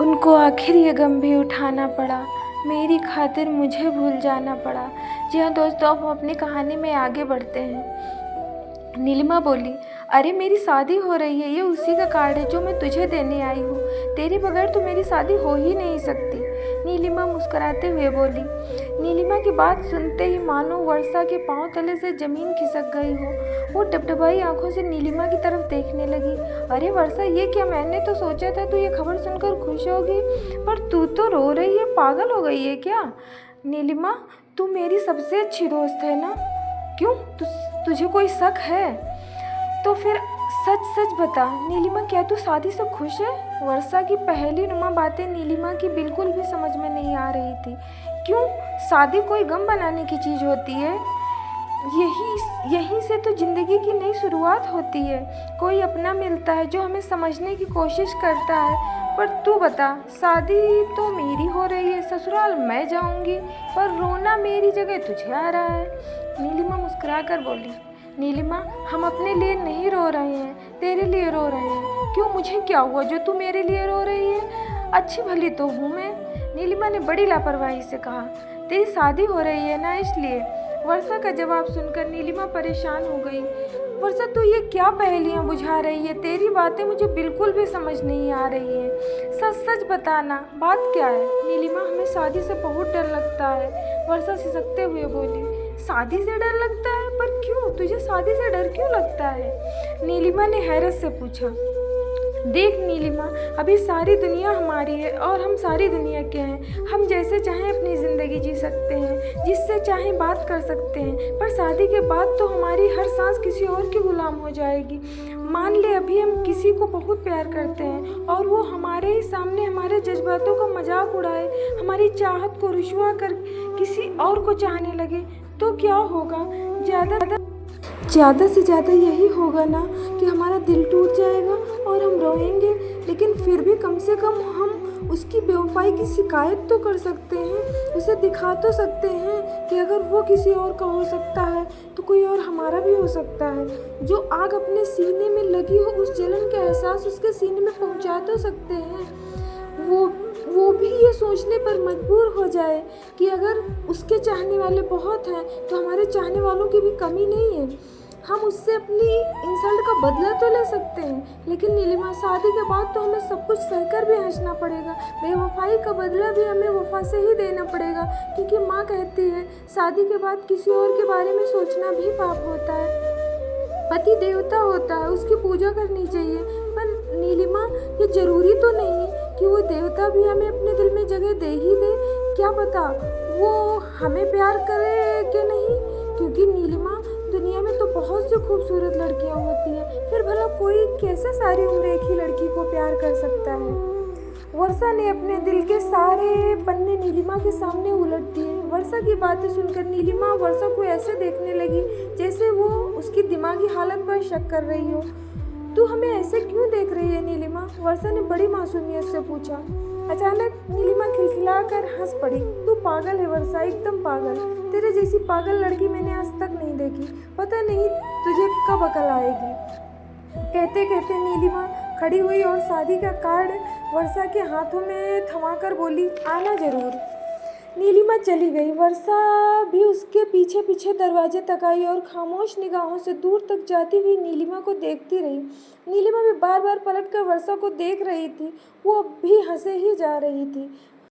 उनको आखिर ये गम भी उठाना पड़ा, मेरी खातिर मुझे भूल जाना पड़ा। जी हाँ दोस्तों, अब हम अपनी कहानी में आगे बढ़ते हैं। नीलिमा बोली, अरे मेरी शादी हो रही है, ये उसी का कार्ड है जो मैं तुझे देने आई हूँ। तेरे बगैर तो मेरी शादी हो ही नहीं सकती। नीलिमा मुस्कुराते हुए बोली। नीलिमा की बात सुनते ही मानो वर्षा के पांव तले से जमीन खिसक गई हो। वो डबडबाई आंखों से नीलिमा की तरफ देखने लगी। अरे वर्षा, ये क्या? मैंने तो सोचा था तू ये खबर सुनकर खुश होगी, पर तू तो रो रही है। पागल हो गई है क्या? नीलिमा, तू मेरी सबसे अच्छी दोस्त है ना? क्यों, तुझे कोई शक है? तो फिर सच सच बता नीलिमा, क्या तू शादी से खुश है? वर्षा की पहली नुमा बातें नीलिमा की बिल्कुल भी समझ में नहीं आ रही थी। क्यों, शादी कोई गम बनाने की चीज़ होती है? यहीं से तो ज़िंदगी की नई शुरुआत होती है। कोई अपना मिलता है जो हमें समझने की कोशिश करता है। पर तू बता, शादी तो मेरी हो रही है, ससुराल मैं जाऊंगी, पर रोना मेरी जगह तुझे आ रहा है। नीलिमा मुस्कुरा कर बोली। नीलिमा, हम अपने लिए नहीं रो रहे हैं, तेरे लिए रो रहे हैं। क्यों, मुझे क्या हुआ जो तू मेरे लिए रो रही है? अच्छी भली तो हूँ मैं। नीलिमा ने बड़ी लापरवाही से कहा। तेरी शादी हो रही है ना, इसलिए। वर्षा का जवाब सुनकर नीलिमा परेशान हो गई। वर्षा, तू ये क्या पहेलियाँ बुझा रही है? तेरी बातें मुझे बिल्कुल भी समझ नहीं आ रही हैं। सच सच बताना, बात क्या है? नीलिमा, हमें शादी से बहुत डर लगता है। वर्षा सिसकते हुए बोली। शादी से डर लगता है? पर क्यों? तुझे शादी से डर क्यों लगता है? नीलिमा ने हैरत से पूछा। देख नीलिमा, अभी सारी दुनिया हमारी है और हम सारी दुनिया के हैं। हम जैसे चाहें अपनी ज़िंदगी जी सकते हैं, जिससे चाहें बात कर सकते हैं, पर शादी के बाद तो हमारी हर सांस किसी और की गुलाम हो जाएगी। मान ले अभी हम किसी को बहुत प्यार करते हैं और वो हमारे ही सामने हमारे जज्बातों का मजाक उड़ाए, हमारी चाहत को रुसवा कर किसी और को चाहने लगे, तो क्या होगा? ज़्यादा से ज़्यादा यही होगा ना कि हमारा दिल टूट जाएगा और हम रोएंगे, लेकिन फिर भी कम से कम हम उसकी बेवफाई की शिकायत तो कर सकते हैं, उसे दिखा तो सकते हैं कि अगर वो किसी और का हो सकता है तो कोई और हमारा भी हो सकता है। जो आग अपने सीने में लगी हो, उस जलन का एहसास उसके सीने में पहुंचा तो सकते हैं। वो भी ये सोचने पर मजबूर हो जाए कि अगर उसके चाहने वाले बहुत हैं तो हमारे चाहने वालों की भी कमी नहीं है। हम उससे अपनी इंसल्ट का बदला तो ले सकते हैं, लेकिन नीलिमा, शादी के बाद तो हमें सब कुछ सहकर भी हंसना पड़ेगा। बेवफाई का बदला भी हमें वफा से ही देना पड़ेगा, क्योंकि माँ कहती है शादी के बाद किसी और के बारे में सोचना भी पाप होता है। पति देवता होता है, उसकी पूजा करनी चाहिए। पर नीलिमा, ये जरूरी तो नहीं कि वो देवता भी हमें अपने दिल में जगह दे ही दे। क्या पता वो हमें प्यार करे कि नहीं, क्योंकि नीलिमा, दुनिया में तो बहुत सी खूबसूरत लड़कियां होती हैं, फिर भला कोई कैसे सारी उम्र एक ही लड़की को प्यार कर सकता है? वर्षा ने अपने दिल के सारे पन्ने नीलिमा के सामने उलट दिए। वर्षा की बातें सुनकर नीलिमा वर्षा को ऐसे देखने लगी जैसे वो उसकी दिमागी हालत पर शक कर रही हो। तू हमें ऐसे क्यों देख रही है नीलिमा? वर्षा ने बड़ी मासूमियत से पूछा। अचानक नीलिमा खिलखिलाकर हंस पड़ी। तू पागल है वर्षा, एकदम पागल। तेरे जैसी पागल लड़की मैंने आज तक नहीं देखी। पता नहीं तुझे कब अकल आएगी। कहते कहते नीलिमा खड़ी हुई और शादी का कार्ड वर्षा के हाथों में थमाकर बोली, आना जरूर। नीलिमा चली गई। वर्षा भी उसके पीछे पीछे दरवाजे तक आई और खामोश निगाहों से दूर तक जाती हुई नीलिमा को देखती रही। नीलिमा भी बार बार पलटकर वर्षा को देख रही थी। वो अब भी हंसे ही जा रही थी।